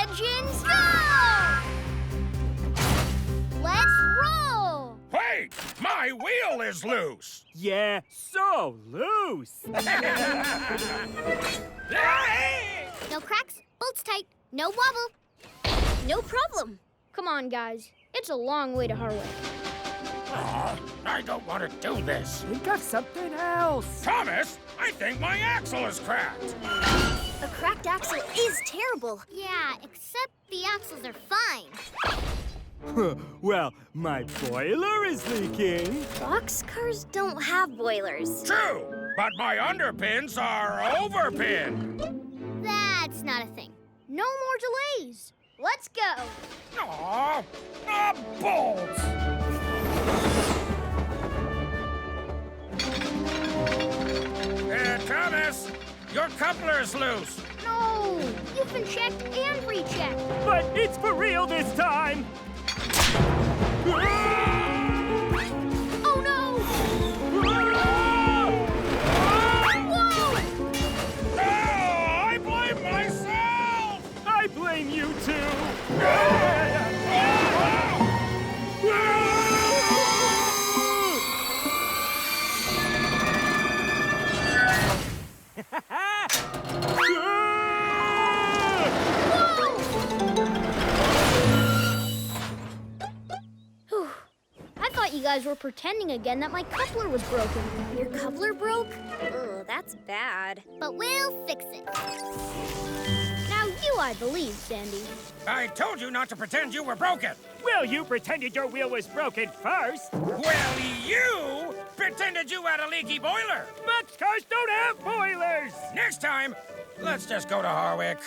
Engines, go! Let's roll! Wait! My wheel is loose! Yeah, so loose. No cracks, bolts tight, no wobble. No problem. Come on, guys. It's a long way to Harwich. I don't want to do this. Think of something else. Thomas, I think my axle is cracked. A cracked axle is terrible. Yeah, except the axles are fine. Well, my boiler is leaking. Boxcars don't have boilers. True, but my underpins are overpinned. That's not a thing. No more delays. Let's go. Aw, a bolt! Thomas, your coupler's loose. No, you've been checked and rechecked. But it's for real this time. Oh no! Whoa! No, I blame myself. I blame you too. I thought you guys were pretending again that my coupler was broken. Your coupler broke? Ugh, that's bad. But we'll fix it. Now you, I believe, Sandy. I told you not to pretend you were broken. Well, you pretended your wheel was broken first. Well, you pretended you had a leaky boiler. Boxcars don't have boilers. Next time, let's just go to Harwich.